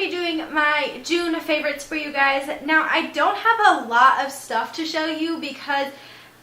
to be doing my June favorites for you guys. Now, I don't have a lot of stuff to show you because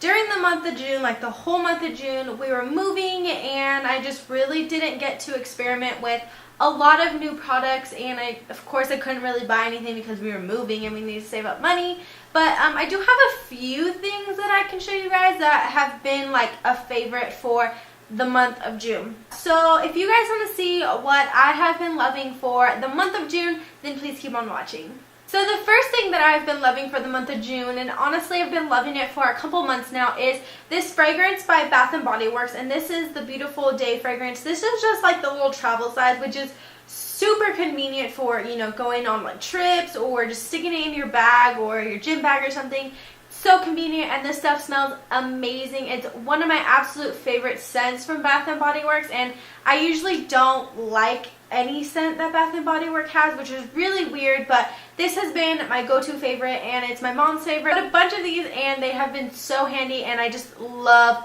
during the month of June, like the whole month of June, we were moving and I just really didn't get to experiment with a lot of new products, and of course I couldn't really buy anything because we were moving and we needed to save up money. But I do have a few things that I can show you guys that have been like a favorite for the month of June. So if you guys want to see what I have been loving for the month of June, then please keep on watching. So the first thing that I've been loving for the month of June, and honestly I've been loving it for a couple months now, is this fragrance by Bath & Body Works, and this is the Beautiful Day fragrance. This is just like the little travel size, which is super convenient for, you know, going on like trips or just sticking it in your bag or your gym bag or something. So convenient, and this stuff smells amazing. It's one of my absolute favorite scents from Bath & Body Works, and I usually don't like any scent that Bath & Body Works has, which is really weird, but this has been my go-to favorite, and it's my mom's favorite. I got a bunch of these and they have been so handy, and I just love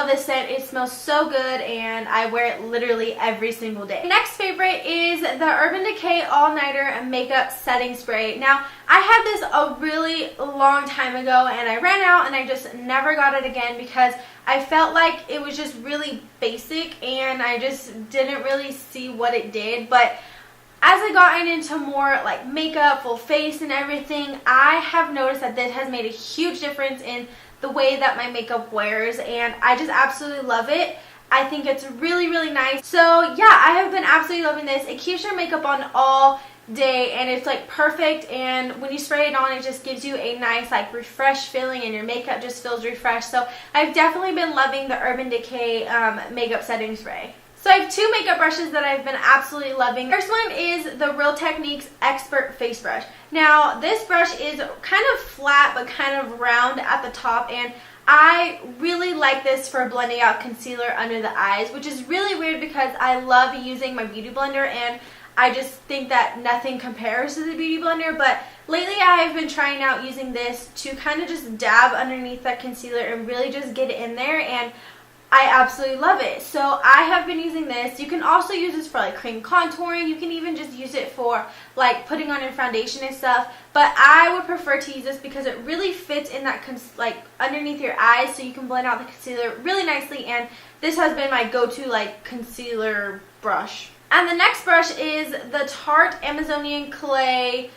this scent. It smells so good and I wear it literally every single day. Next favorite is the Urban Decay All Nighter Makeup Setting Spray. Now, I had this a really long time ago and I ran out and I just never got it again because I felt like it was just really basic and I just didn't really see what it did. But as I gotten into more like makeup, full face and everything, I have noticed that this has made a huge difference in the way that my makeup wears, and I just absolutely love it. I think it's really nice. So yeah, I have been absolutely loving this. It keeps your makeup on all day and it's like perfect, and when you spray it on, it just gives you a nice like refreshed feeling and your makeup just feels refreshed. So I've definitely been loving the Urban Decay makeup setting spray. So I have two makeup brushes that I've been absolutely loving. First one is the Real Techniques Expert Face Brush. Now, this brush is kind of flat but kind of round at the top, and I really like this for blending out concealer under the eyes, which is really weird because I love using my Beauty Blender and I just think that nothing compares to the Beauty Blender. But lately I've been trying out using this to kind of just dab underneath that concealer and really just get it in there, and I absolutely love it. So I have been using this. You can also use this for like cream contouring. You can even just use it for like putting on your foundation and stuff. But I would prefer to use this because it really fits in that like underneath your eyes, so you can blend out the concealer really nicely. And this has been my go-to like concealer brush. And the next brush is the Tarte Amazonian Clay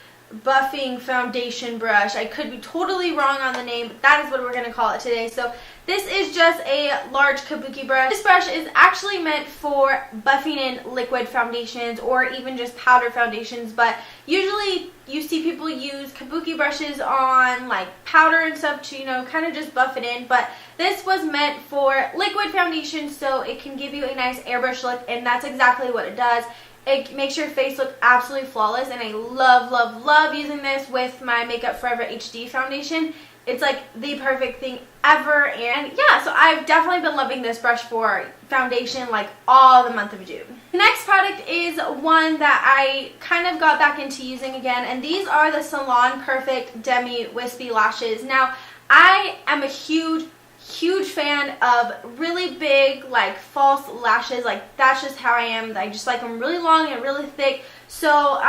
Buffing Foundation Brush. I could be totally wrong on the name, but that is what we're going to call it today. So this is just a large kabuki brush. This brush is actually meant for buffing in liquid foundations or even just powder foundations, but usually you see people use kabuki brushes on like powder and stuff to, you know, kind of just buff it in. But this was meant for liquid foundation, so it can give you a nice airbrush look, and that's exactly what it does. It makes your face look absolutely flawless, and I love using this with my Makeup Forever HD foundation. It's like the perfect thing ever, and yeah, so I've definitely been loving this brush for foundation like all the month of June. The next product is one that I kind of got back into using again, and these are the Salon Perfect Demi Wispy Lashes. Now, I am a huge fan of really big like false lashes. Like, that's just how I am. I just like them really long and really thick. So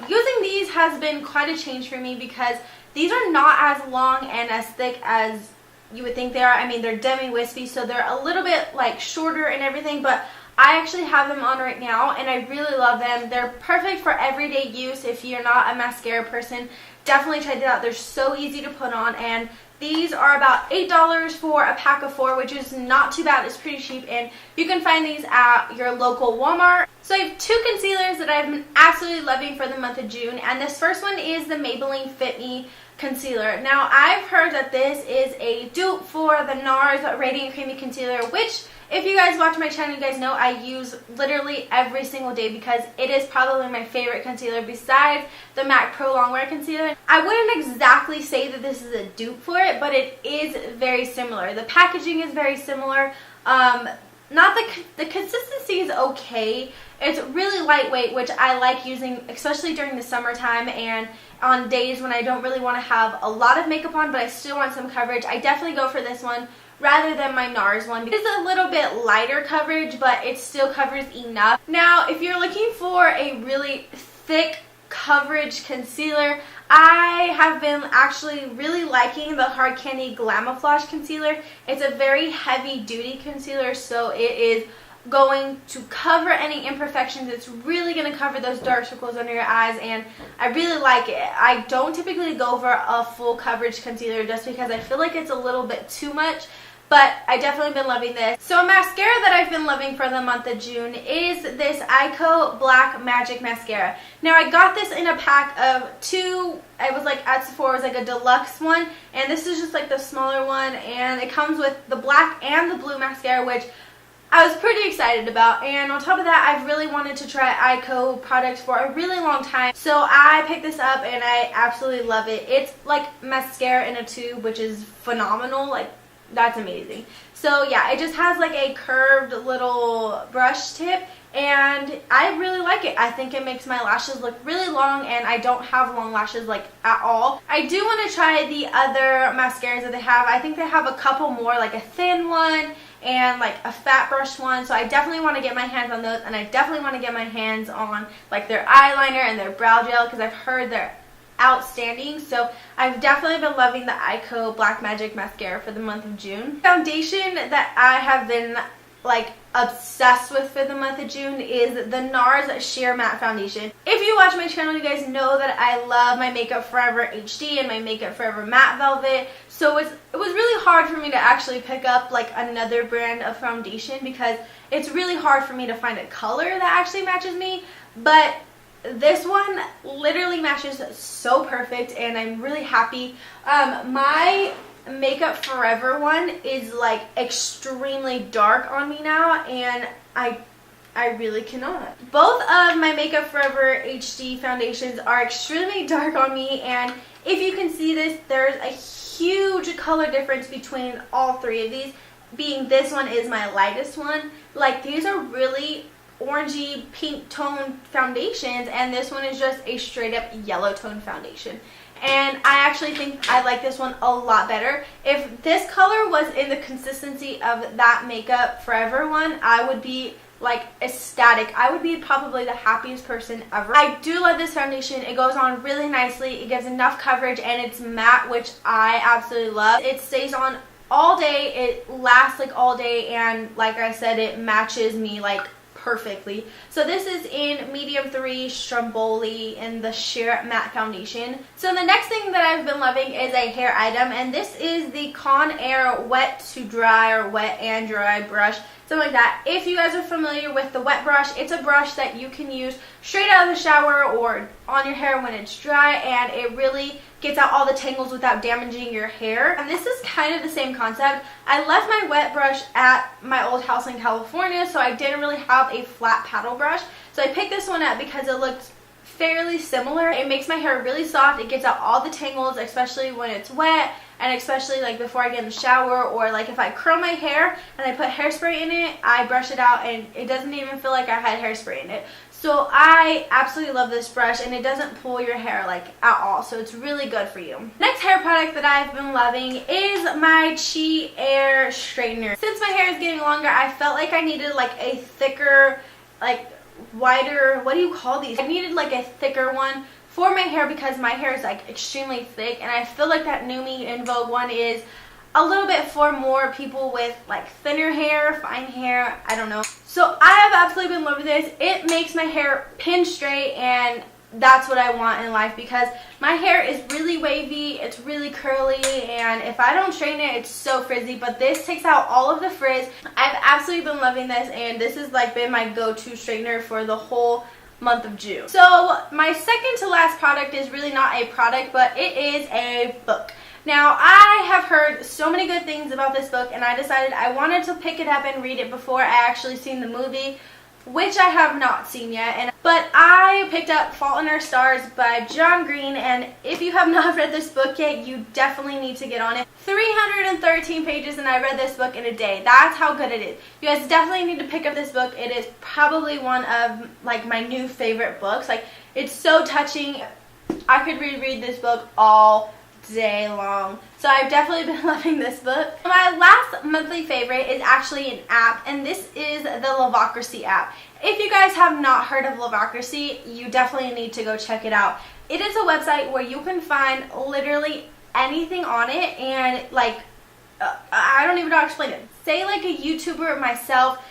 using these has been quite a change for me because these are not as long and as thick as you would think they are. I mean, they're demi-wispy, so they're a little bit like shorter and everything, but I actually have them on right now and I really love them. They're perfect for everyday use. If you're not a mascara person, definitely check it out. They're so easy to put on, and these are about $8 for a pack of 4, which is not too bad. It's pretty cheap, and you can find these at your local Walmart. So I have two concealers that I've been absolutely loving for the month of June, and this first one is the Maybelline Fit Me Concealer. Now, I've heard that this is a dupe for the NARS Radiant Creamy Concealer, which, if you guys watch my channel, you guys know I use literally every single day because it is probably my favorite concealer besides the MAC Pro Longwear Concealer. I wouldn't exactly say that this is a dupe for it, but it is very similar. The packaging is very similar. Not the consistency is okay. It's really lightweight, which I like using, especially during the summertime and on days when I don't really want to have a lot of makeup on, but I still want some coverage. I definitely go for this one rather than my NARS one. It's a little bit lighter coverage, but it still covers enough. Now, if you're looking for a really thick coverage concealer. I have been actually really liking the Hard Candy Glamouflage concealer. It's a very heavy duty concealer, so it is going to cover any imperfections. It's really going to cover those dark circles under your eyes, and I really like it. I don't typically go for a full coverage concealer just because I feel like it's a little bit too much, but I definitely been loving this. So a mascara that I've been loving for the month of June is this Eyeko Black Magic Mascara. Now I got this in a pack of 2. I was like at Sephora, it was like a deluxe one, and this is just like the smaller one, and it comes with the black and the blue mascara, which I was pretty excited about. And on top of that, I've really wanted to try Eyeko products for a really long time. So I picked this up and I absolutely love it. It's like mascara in a tube, which is phenomenal. Like, that's amazing. So yeah, it just has like a curved little brush tip, and I really like it. I think it makes my lashes look really long, and I don't have long lashes like at all. I do want to try the other mascaras that they have. I think they have a couple more, like a thin one and like a fat brush one, so I definitely want to get my hands on those, and I definitely want to get my hands on like their eyeliner and their brow gel, because I've heard they're outstanding. So I've definitely been loving the Eyeko Black Magic Mascara for the month of June. Foundation that I have been like obsessed with for the month of June is the NARS Sheer Matte Foundation. If you watch my channel, you guys know that I love my Makeup Forever HD and my Makeup Forever Matte Velvet. So it was really hard for me to actually pick up like another brand of foundation, because it's really hard for me to find a color that actually matches me. But this one literally matches so perfect, and I'm really happy. My Makeup Forever one is like extremely dark on me now, and I really cannot. Both of my Makeup Forever HD foundations are extremely dark on me, and if you can see this, there's a huge color difference between all 3 of these, being this one is my lightest one. Like, these are really orangey pink tone foundations, and this one is just a straight up yellow tone foundation. And I actually think I like this one a lot better. If this color was in the consistency of that Makeup Forever one, I would be like ecstatic. I would be probably the happiest person ever. I do love this foundation. It goes on really nicely. It gives enough coverage, and it's matte, which I absolutely love. It stays on all day. It lasts like all day, and like I said, it matches me like perfectly. So this is in medium 3 Stromboli in the Sheer Matte Foundation. So the next thing that I've been loving is a hair item, and this is the Conair Wet to Dry or Wet and Dry brush, something like that. If you guys are familiar with the wet brush, it's a brush that you can use straight out of the shower or on your hair when it's dry, and it really gets out all the tangles without damaging your hair. And this is kind of the same concept. I left my wet brush at my old house in California, so I didn't really have a flat paddle brush. So I picked this one up because it looked fairly similar. It makes my hair really soft. It gets out all the tangles, especially when it's wet, and especially like before I get in the shower, or like if I curl my hair and I put hairspray in it, I brush it out and it doesn't even feel like I had hairspray in it. So I absolutely love this brush, and it doesn't pull your hair like at all, so it's really good for you. Next hair product that I've been loving is my Chi Air Straightener. Since my hair is getting longer, I felt like I needed like a thicker, like wider, what do you call these? I needed like a thicker one for my hair, because my hair is like extremely thick, and I feel like that New Me In Vogue one is a little bit for more people with like thinner hair, fine hair, I don't know. So I have absolutely been loving this. It makes my hair pin straight, and that's what I want in life, because my hair is really wavy, it's really curly, and if I don't straighten it, it's so frizzy. But this takes out all of the frizz. I've absolutely been loving this, and this has like been my go-to straightener for the whole month of June. So my second to last product is really not a product, but it is a book. Now, I have heard so many good things about this book, and I decided I wanted to pick it up and read it before I actually seen the movie, which I have not seen yet. But I picked up Fault in Our Stars by John Green, and if you have not read this book yet, you definitely need to get on it. 313 pages, and I read this book in a day. That's how good it is. You guys definitely need to pick up this book. It is probably one of like my new favorite books. Like, it's so touching. I could reread this book all day long. So I've definitely been loving this book. My last monthly favorite is actually an app, and this is the Luvocracy app. If you guys have not heard of Luvocracy, you definitely need to go check it out. It is a website where you can find literally anything on it, and like, I don't even know how to explain it. Say like a YouTuber myself,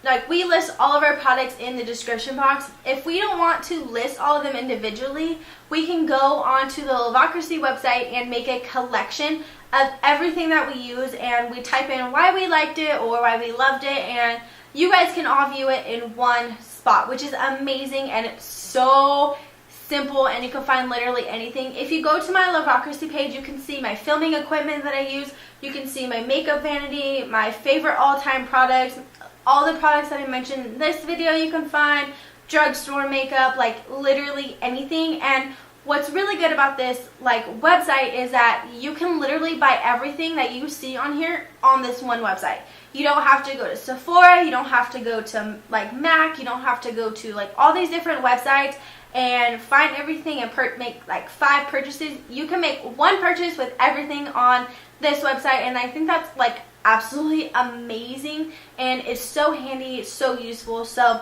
like we list all of our products in the description box. If we don't want to list all of them individually, we can go onto the Luvocracy website and make a collection of everything that we use, and we type in why we liked it or why we loved it, and you guys can all view it in one spot, which is amazing, and it's so simple, and you can find literally anything. If you go to my Luvocracy page, you can see my filming equipment that I use. You can see my makeup vanity, my favorite all-time products, all the products that I mentioned in this video you can find, drugstore makeup, like literally anything. And what's really good about this like website is that you can literally buy everything that you see on here on this one website. You don't have to go to Sephora, you don't have to go to like MAC, you don't have to go to like all these different websites and find everything and make like 5 purchases. You can make one purchase with everything on this website, and I think that's like absolutely amazing, and it's so handy, it's so useful. So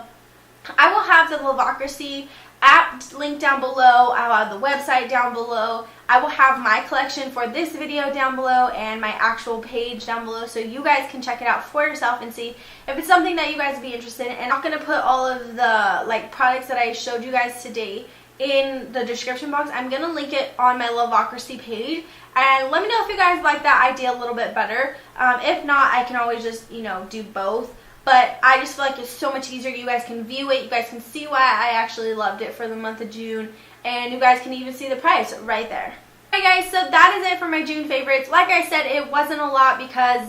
I will have the Luvocracy app linked down below. I'll have the website down below. I will have my collection for this video down below and my actual page down below, so you guys can check it out for yourself and see if it's something that you guys would be interested in. And I'm not going to put all of the like products that I showed you guys today in the description box. I'm going to link it on my Luvocracy page, and let me know if you guys like that idea a little bit better. If not, I can always just, you know, do both. But I just feel like it's so much easier. You guys can view it. You guys can see why I actually loved it for the month of June. And you guys can even see the price right there. Alright guys, so that is it for my June favorites. Like I said, it wasn't a lot because,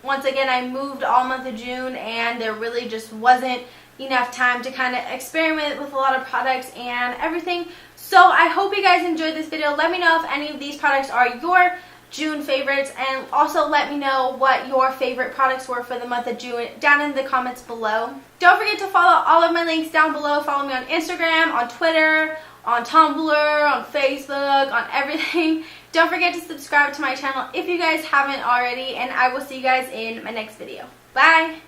once again, I moved all month of June and there really just wasn't enough time to kind of experiment with a lot of products and everything. So I hope you guys enjoyed this video. Let me know if any of these products are your June favorites, and also let me know what your favorite products were for the month of June down in the comments below. Don't forget to follow all of my links down below. Follow me on Instagram, on Twitter, on Tumblr, on Facebook, on everything. Don't forget to subscribe to my channel if you guys haven't already, and I will see you guys in my next video. Bye!